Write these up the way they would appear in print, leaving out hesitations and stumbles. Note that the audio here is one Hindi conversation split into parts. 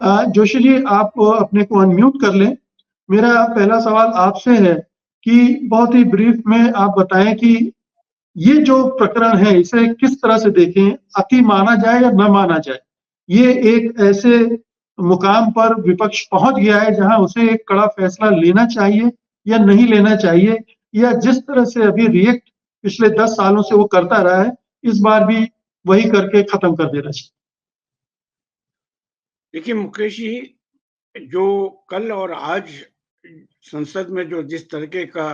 जोशी जी, आप अपने को अनम्यूट कर लें। मेरा पहला सवाल आपसे है कि बहुत ही ब्रीफ में आप बताएं कि ये जो प्रकरण है इसे किस तरह से देखें, अति माना जाए या न माना जाए। ये एक ऐसे मुकाम पर विपक्ष पहुंच गया है जहां उसे एक कड़ा फैसला लेना चाहिए या नहीं लेना चाहिए, या जिस तरह से अभी रिएक्ट पिछले 10 सालों से वो करता रहा है, इस बार भी वही करके खत्म कर देना चाहिए। देखिए मुकेश जी, जो कल और आज संसद में जो जिस तरीके का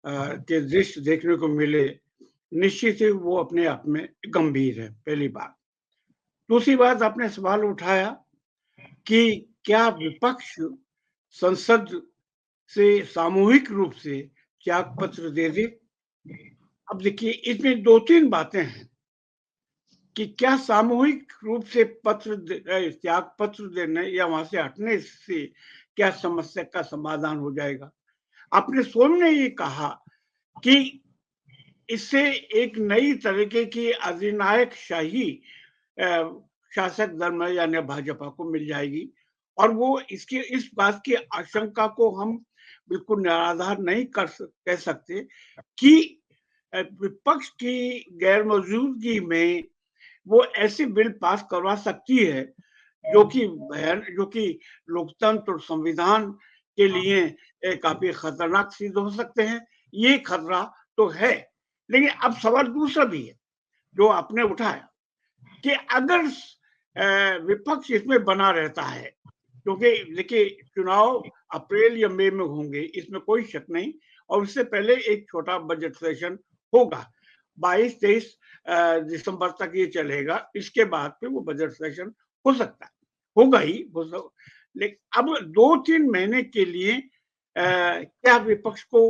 के दृश्य देखने को मिले, निश्चित ही वो अपने आप में गंभीर है, पहली बात। दूसरी बात, आपने सवाल उठाया कि क्या विपक्ष संसद से सामूहिक रूप से त्याग पत्र दे दे। अब देखिए, इसमें 2-3 बातें हैं कि क्या सामूहिक रूप से त्याग पत्र देने या वहां से हटने से क्या समस्या का समाधान हो जाएगा। आपने स्वयं ने ये कहा कि इससे एक नई तरीके की अधिनायक शाही शासक दल में यानी भाजपा को मिल जाएगी, और वो इस बात की आशंका को हम बिल्कुल निराधार नहीं कह सकते कि विपक्ष की गैर मौजूदगी में वो ऐसी बिल पास करवा सकती है जो कि लोकतंत्र और संविधान के लिए काफी खतरनाक सिद्ध हो सकते हैं। ये खतरा तो है, लेकिन अब सवाल दूसरा भी है जो आपने उठाया कि अगर विपक्ष इसमें बना रहता है, क्योंकि देखिए चुनाव अप्रैल या मई में होंगे, इसमें कोई शक नहीं, और उससे पहले एक छोटा बजट सेशन होगा, 22-23 दिसंबर तक ये चलेगा। इसके बाद फिर वो बजट सेशन हो सकता है, होगा ही। लेकिन अब 2-3 महीने के लिए क्या विपक्ष को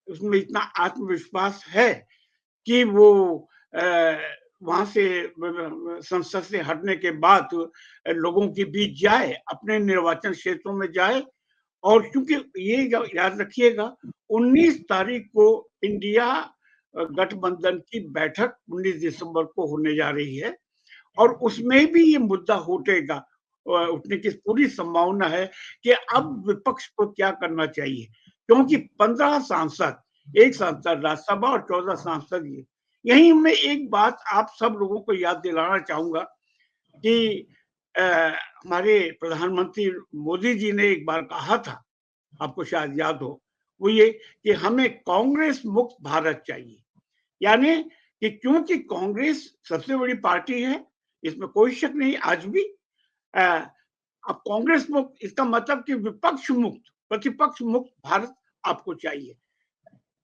उसमें इतना आत्मविश्वास है कि वो वहां से संसद से हटने के बाद लोगों के बीच जाए, अपने निर्वाचन क्षेत्रों में जाए। और क्योंकि ये याद रखिएगा, 19 तारीख को इंडिया गठबंधन की बैठक 19 दिसंबर को होने जा रही है, और उसमें भी ये मुद्दा उठने की पूरी संभावना है कि अब विपक्ष को क्या करना चाहिए, क्योंकि 15 सांसद, एक सांसद राज्यसभा और 14 सांसद ये। यही मैं एक बात आप सब लोगों को याद दिलाना चाहूंगा कि हमारे प्रधानमंत्री मोदी जी ने एक बार कहा था, आपको शायद याद हो, वो ये कि हमें कांग्रेस मुक्त भारत चाहिए। यानी कि क्योंकि कांग्रेस सबसे बड़ी पार्टी है, इसमें कोई शक नहीं आज भी। अब कांग्रेस मुक्त, इसका मतलब कि विपक्ष मुक्त, प्रतिपक्ष मुक्त भारत आपको चाहिए।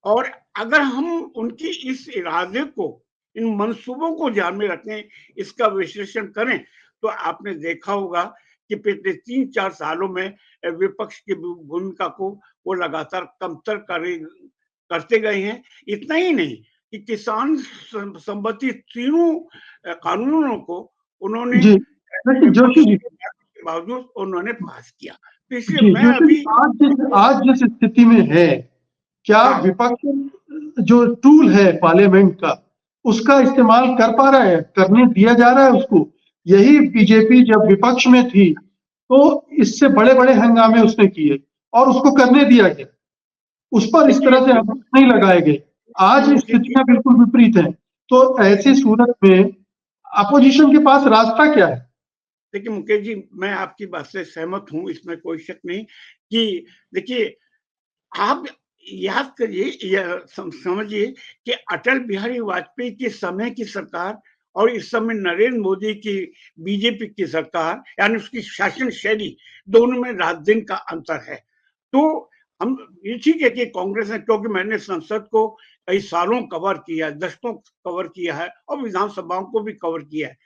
और अगर हम उनकी इस इरादे को, इन मंसूबों को ध्यान में रखें, इसका विश्लेषण करें, तो आपने देखा होगा कि पिछले 3-4 सालों में विपक्ष की भूमिका को वो लगातार कमतर करते गए हैं। इतना ही नहीं कि किसान संबंधी तीनों कानूनों को उन्होंने जोशी जी के बावजूद उन्होंने पास किया। तो इसलिए मैं अभी आज जिस स्थिति में है, क्या विपक्ष जो टूल है पार्लियामेंट का, उसका इस्तेमाल कर पा रहा है, करने दिया जा रहा है उसको? यही बीजेपी जब विपक्ष में थी तो इससे बड़े बड़े हंगामे उसने किए और उसको करने दिया गया, उस पर इस तरह से आरोप नहीं लगाए गए। आज स्थितियां बिल्कुल विपरीत हैं, तो ऐसी सूरत में अपोजिशन के पास रास्ता क्या है? देखिए मुकेश जी, मैं आपकी बात से सहमत हूं, इसमें कोई शक नहीं कि देखिए, आप याद करिए या समझिए कि अटल बिहारी वाजपेयी के समय की सरकार और इस समय नरेंद्र मोदी की बीजेपी की सरकार, यानी उसकी शासन शैली, दोनों में रात दिन का अंतर है। तो हम ये ठीक है कि कांग्रेस ने, क्योंकि मैंने संसद को कई सालों कवर किया है, दशकों कवर किया है, और विधानसभाओं को भी कवर किया है।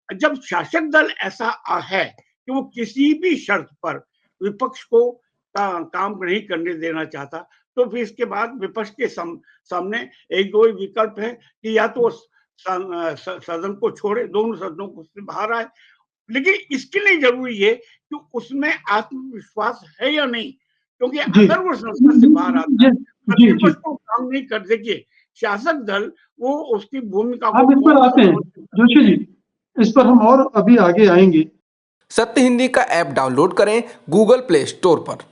जब शासक दल ऐसा है कि वो किसी भी शर्त पर विपक्ष को काम नहीं करने देना चाहता, तो फिर इसके बाद विपक्ष के सामने एक दो विकल्प है कि या तो सदन को छोड़े, दोनों सदनों को से बाहर आए। लेकिन इसके लिए जरूरी है कि उसमें आत्मविश्वास है या नहीं, क्योंकि अगर वो संसद से बाहर आता है, विपक्ष को काम नहीं कर देंगे शासक दल, वो उसकी भूमिका को इस पर आते हैं जोशी जी, इस पर हम और अभी आगे आएंगे। सत्य हिंदी का ऐप डाउनलोड करें गूगल प्ले स्टोर पर।